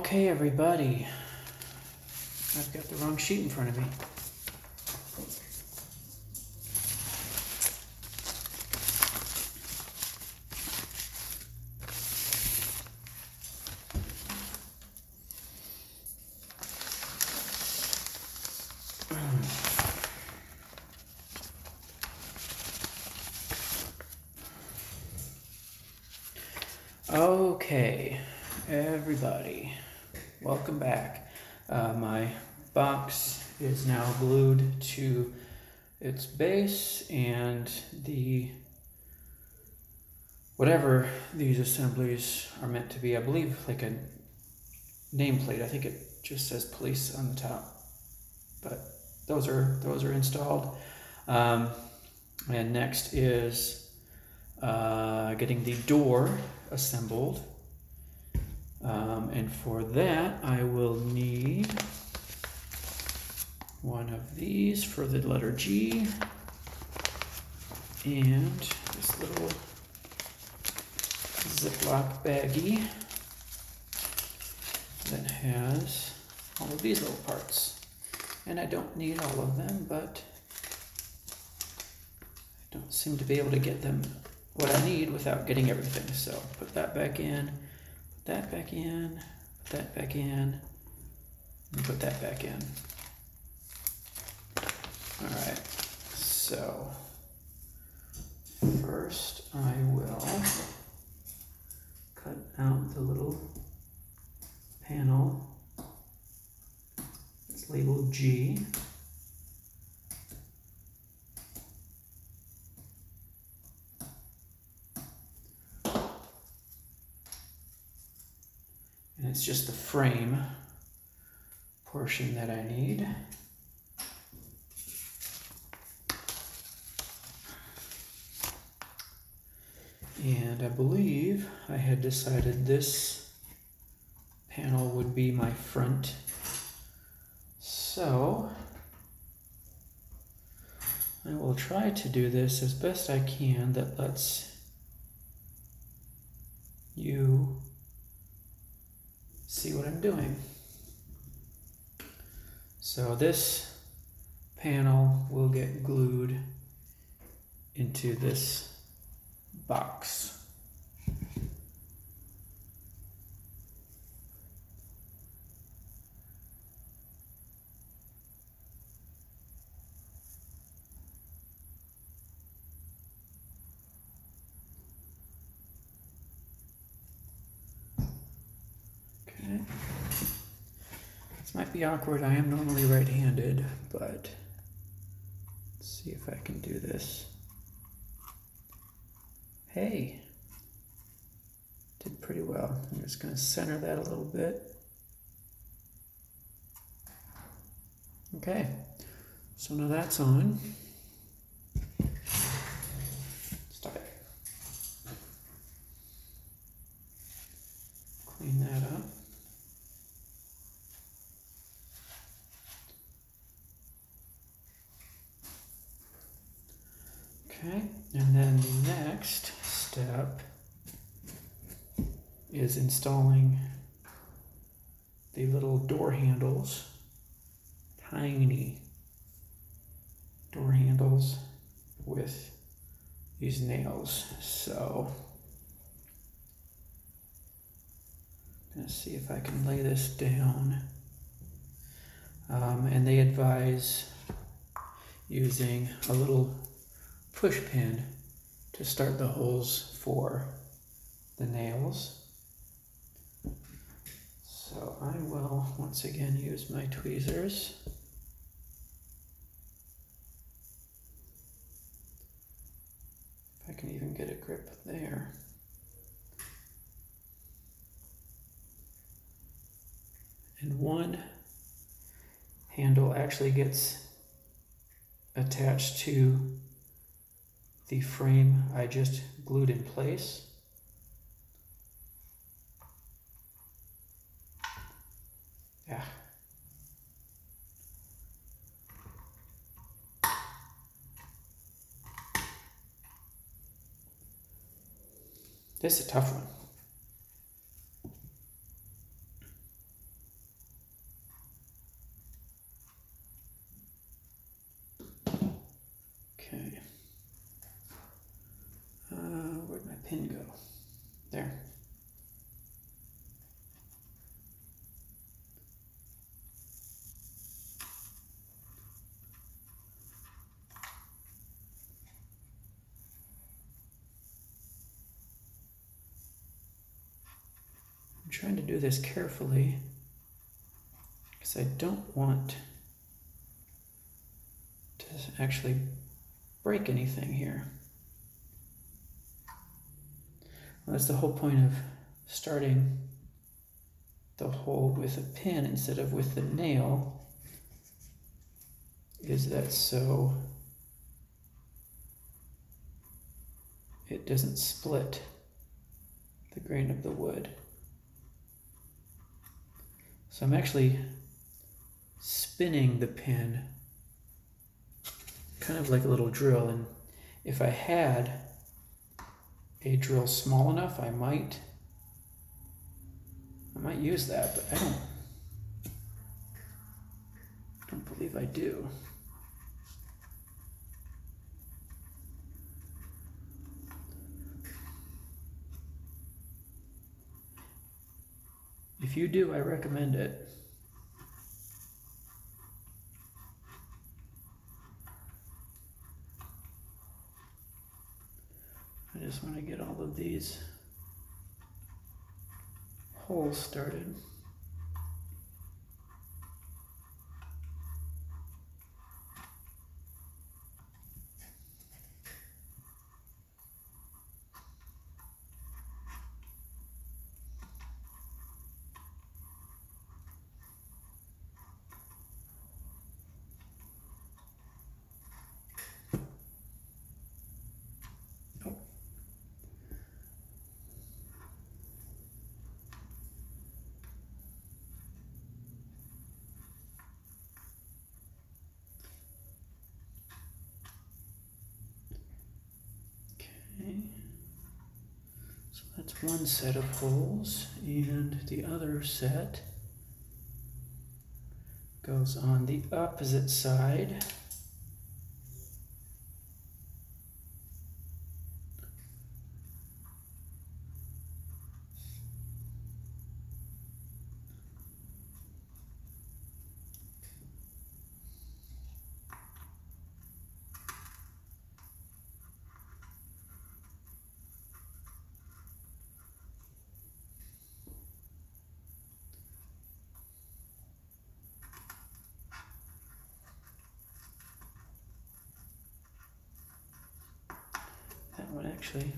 Okay, everybody. I've got the wrong sheet in front of me. Okay, everybody, welcome back. My box is now glued to its base, and whatever these assemblies are meant to be, I believe like a nameplate. I think it just says police on the top, but those are installed. And next is getting the door assembled. And for that, I will need one of these for the letter G, and this little Ziploc baggie that has all of these little parts. And I don't need all of them, but I don't seem to be able to get them what I need without getting everything. So put that back in, put that back in, put that back in, and put that back in. All right, so first I will cut out the little panel. It's labeled G. And it's just the frame portion that I need. And I believe I had decided this panel would be my front. So I will try to do this as best I can that lets you see what I'm doing. So this panel will get glued into this box. Okay. This might be awkward. I am normally right-handed, but let's see if I can do this. Hey, did pretty well. I'm just going to center that a little bit. Okay, so now that's on. Stop it. Clean that up. Okay, and then the next step is installing the little door handles, tiny door handles with these nails. So I'm going to see if I can lay this down. And they advise using a little push pin to start the holes for the nails. So I will once again use my tweezers. If I can even get a grip there. And one handle actually gets attached to the frame I just glued in place. Yeah. This is a tough one. Okay. Where'd my pin go? There. I'm trying to do this carefully because I don't want to actually break anything here. Well, that's the whole point of starting the hole with a pin instead of with the nail, is that so it doesn't split the grain of the wood. So I'm actually spinning the pin kind of like a little drill, and if I had a drill small enough, I might use that, but I don't believe I do. If you do, I recommend it. I just want to get all of these holes started. So that's one set of holes, and the other set goes on the opposite side. That one actually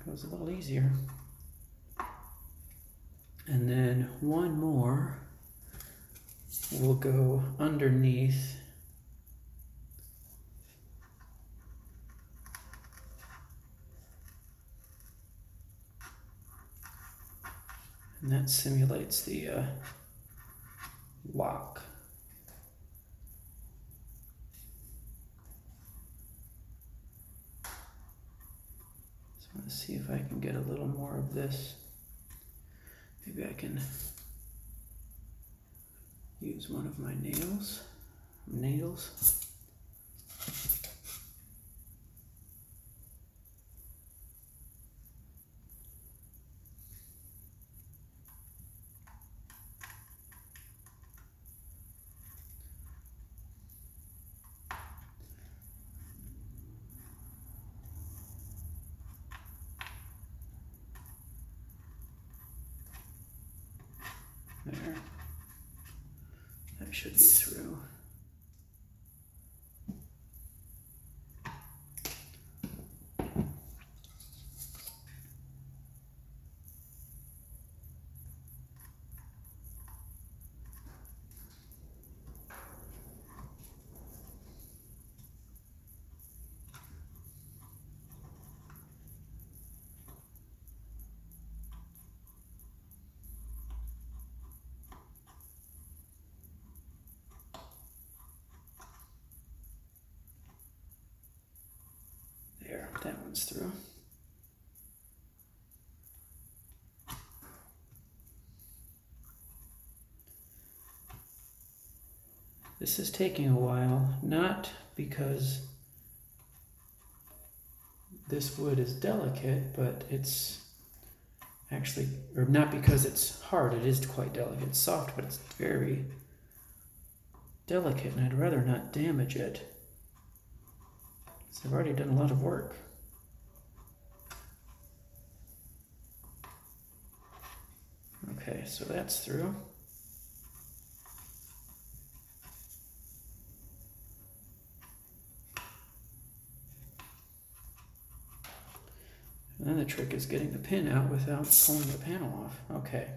goes a little easier. And then one more will go underneath and that simulates the lock. So I want to see if I can get a little more of this. Maybe I can use one of my nails. There. That should be through. There, that one's through. This is taking a while, not because this wood is delicate, but it's actually, or not because it's hard, it is quite delicate. It's soft, but it's very delicate, and I'd rather not damage it. So I've already done a lot of work. Okay, so that's through. And then the trick is getting the pin out without pulling the panel off. Okay.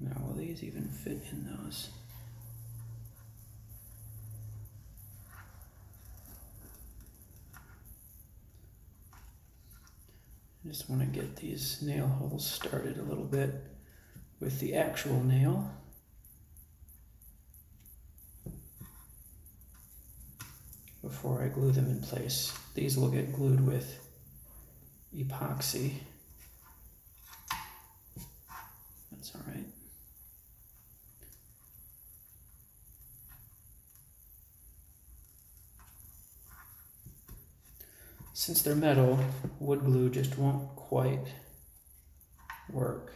Now, will these even fit in those? I just want to get these nail holes started a little bit with the actual nail. Before I glue them in place. These will get glued with epoxy. That's all right. Since they're metal, wood glue just won't quite work.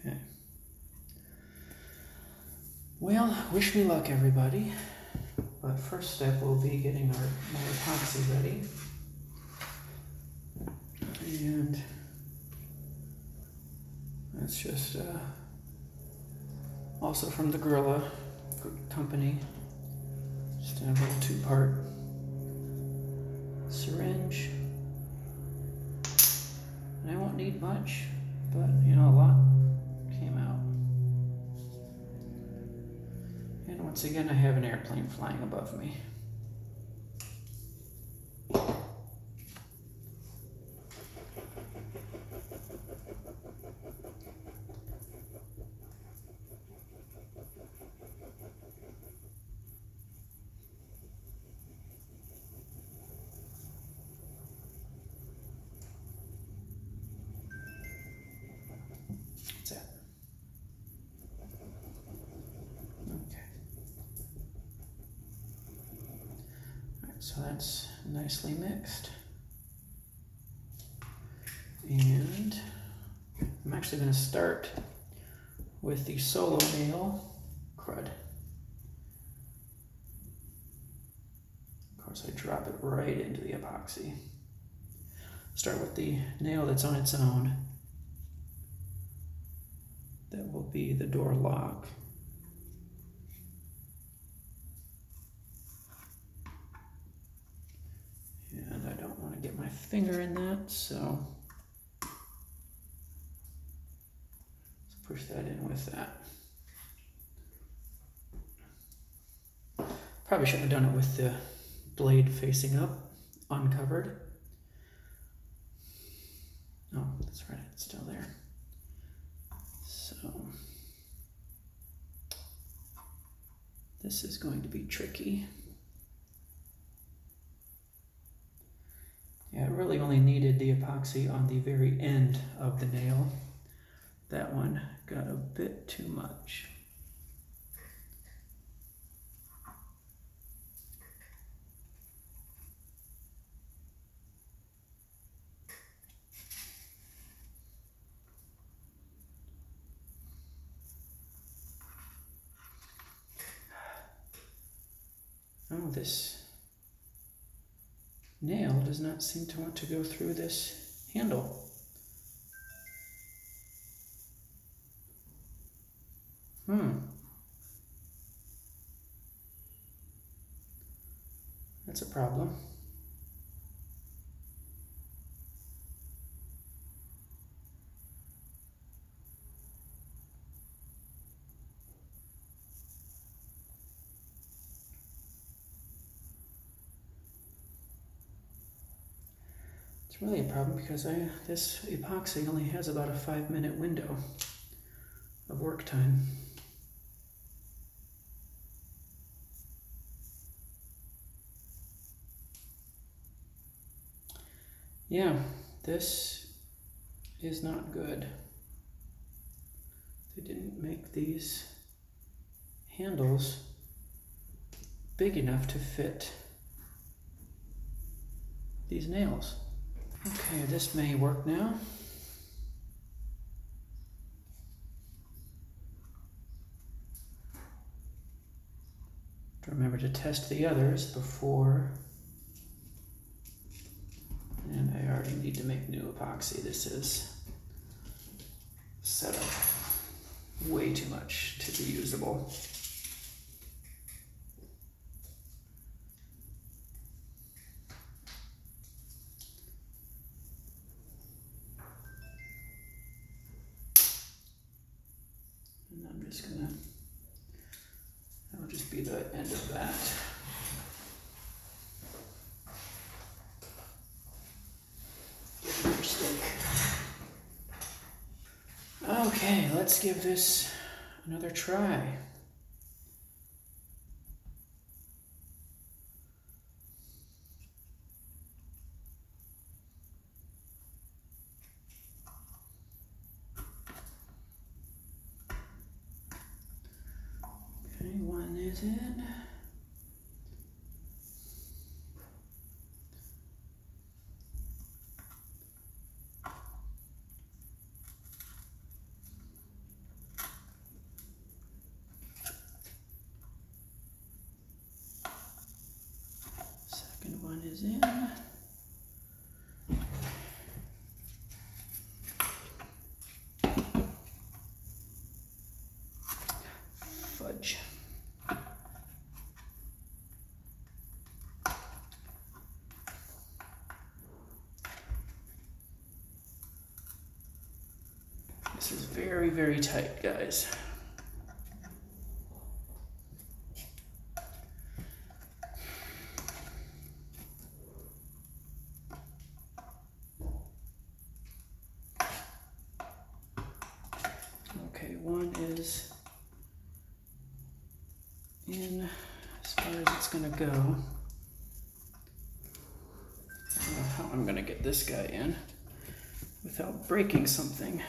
Okay. Well, wish me luck, everybody. But first step will be getting our epoxy ready. And that's just also from the Gorilla company. Just a little 2-part syringe. And I won't need much, but you know, a lot came out. And once again, I have an airplane flying above me. What's that? Okay. All right, so that's nicely mixed. And I'm actually going to start with the solo nail. Crud. Of course, I drop it right into the epoxy. Start with the nail that's on its own. That will be the door lock. And I don't want to get my finger in that, so let's push that in with that. Probably shouldn't have done it with the blade facing up, uncovered. Oh, that's right, it's still there. So this is going to be tricky. Yeah, it really only needed the epoxy on the very end of the nail. That one got a bit too much. Oh, this nail does not seem to want to go through this handle. That's a problem. It's really a problem because this epoxy only has about a 5-minute window of work time. Yeah, this is not good. They didn't make these handles big enough to fit these nails. Okay, this may work now. Remember to test the others before. And I already need to make new epoxy. This is set up way too much to be usable. And I'm just gonna, that'll just be the end of that. Okay, let's give this another try. Okay, one is in. Second one is in. Fudge. This is very, very tight, guys. Okay, one is in as far as it's gonna go. I don't know how I'm gonna get this guy in without breaking something.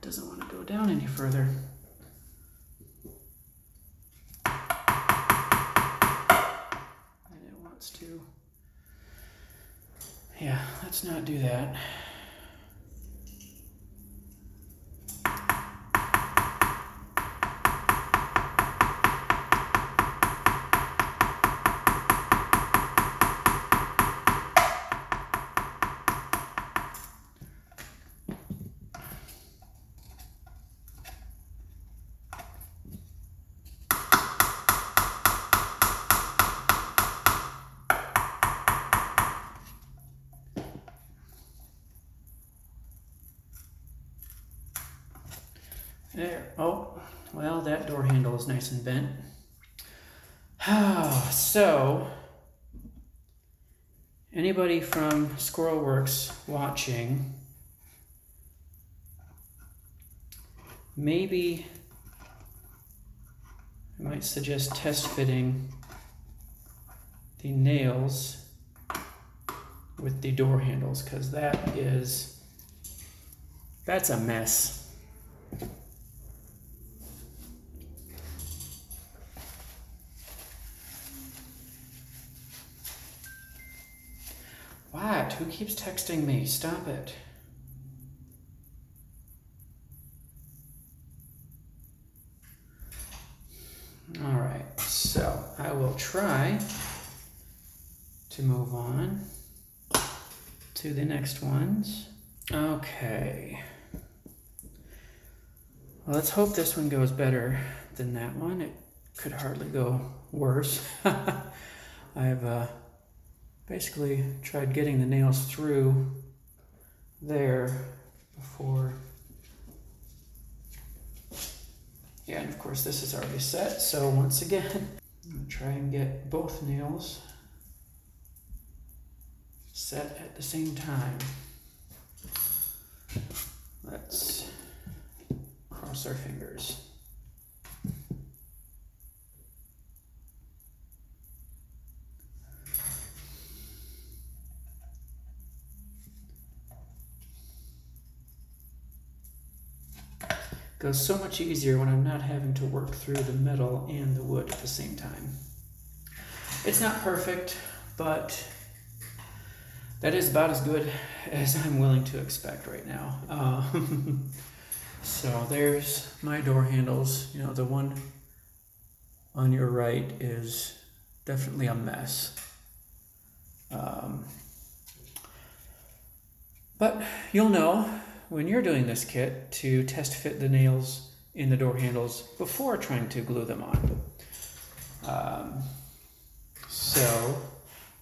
Doesn't want to go down any further. And it wants to. Yeah, let's not do that. There. Oh, well, that door handle is nice and bent. So, anybody from Squirrel Works watching, maybe might suggest test fitting the nails with the door handles, because that's a mess. What? Who keeps texting me? Stop it. All right, so I will try to move on to the next ones. Okay. Well, let's hope this one goes better than that one. It could hardly go worse. I've basically tried getting the nails through there before. Yeah, and of course this is already set, so once again, I'm gonna try and get both nails set at the same time. Let's cross our fingers. Goes so much easier when I'm not having to work through the metal and the wood at the same time. It's not perfect, but that is about as good as I'm willing to expect right now. So there's my door handles. You know, the one on your right is definitely a mess. But you'll know when you're doing this kit to test fit the nails in the door handles before trying to glue them on. So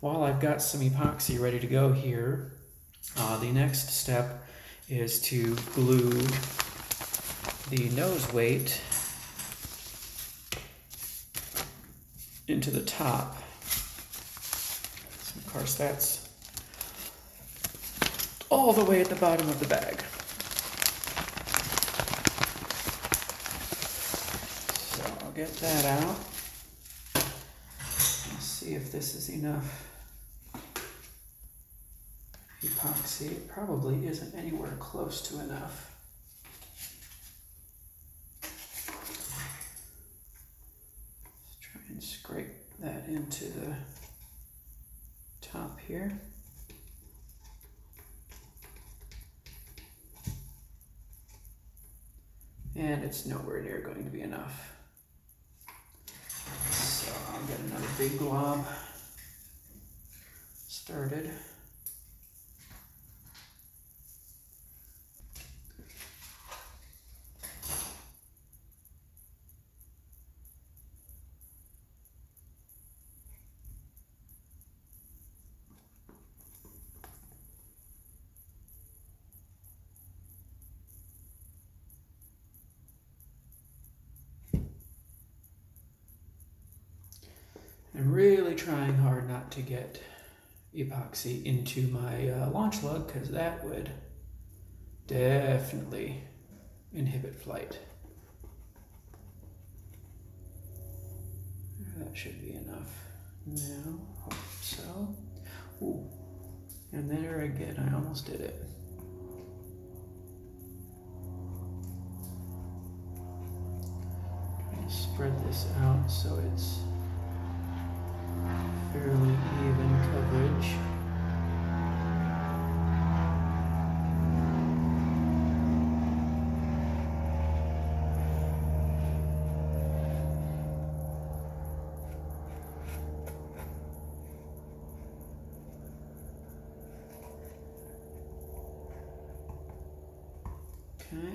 while I've got some epoxy ready to go here, the next step is to glue the nose weight into the top. So of course that's all the way at the bottom of the bag. Get that out. Let's see if this is enough epoxy. It probably isn't anywhere close to enough. Let's try and scrape that into the top here. And it's nowhere near going to be enough. I'll get another big glob started. I'm really trying hard not to get epoxy into my launch lug, because that would definitely inhibit flight. That should be enough. Now, hope so. Ooh, and there again, I almost did it. Trying to spread this out so it's fairly even coverage. Okay.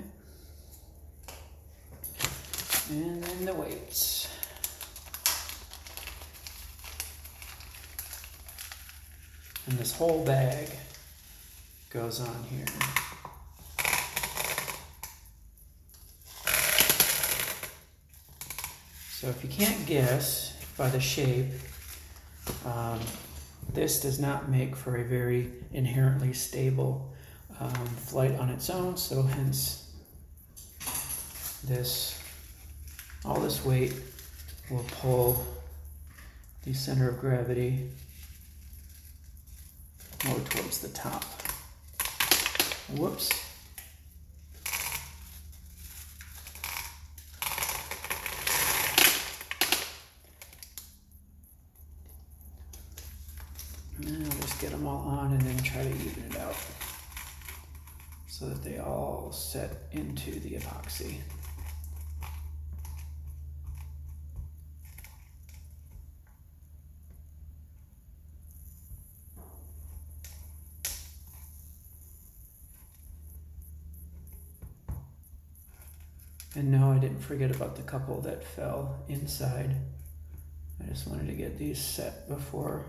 And then the weights. And this whole bag goes on here. So if you can't guess by the shape, this does not make for a very inherently stable flight on its own, so hence all this weight will pull the center of gravity more towards the top. Whoops. And I'll just get them all on and then try to even it out so that they all set into the epoxy. And no, I didn't forget about the couple that fell inside. I just wanted to get these set before.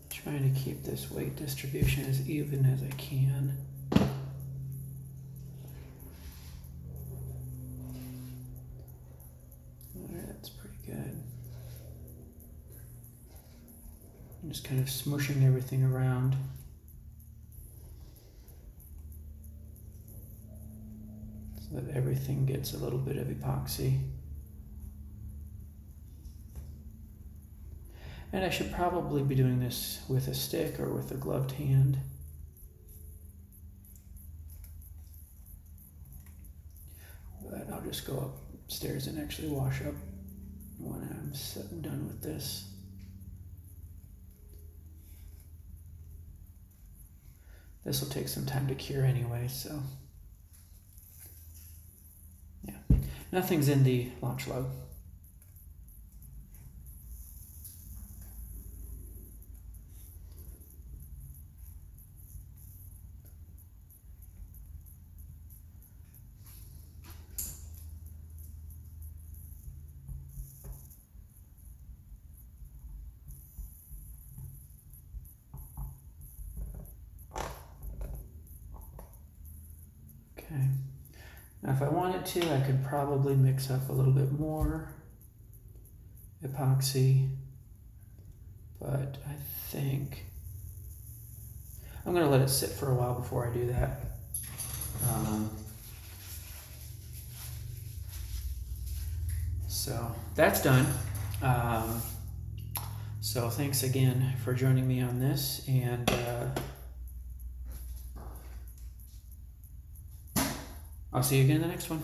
Trying to keep this weight distribution as even as I can. That's pretty good. I'm just kind of smushing everything around. So that everything gets a little bit of epoxy. And I should probably be doing this with a stick or with a gloved hand. But I'll just go upstairs and actually wash up when I'm done with this. This will take some time to cure anyway, so yeah. Nothing's in the launch lug. Okay. Now if I wanted to, I could probably mix up a little bit more epoxy, but I think I'm going to let it sit for a while before I do that. So that's done. So thanks again for joining me on this, and I'll see you again in the next one.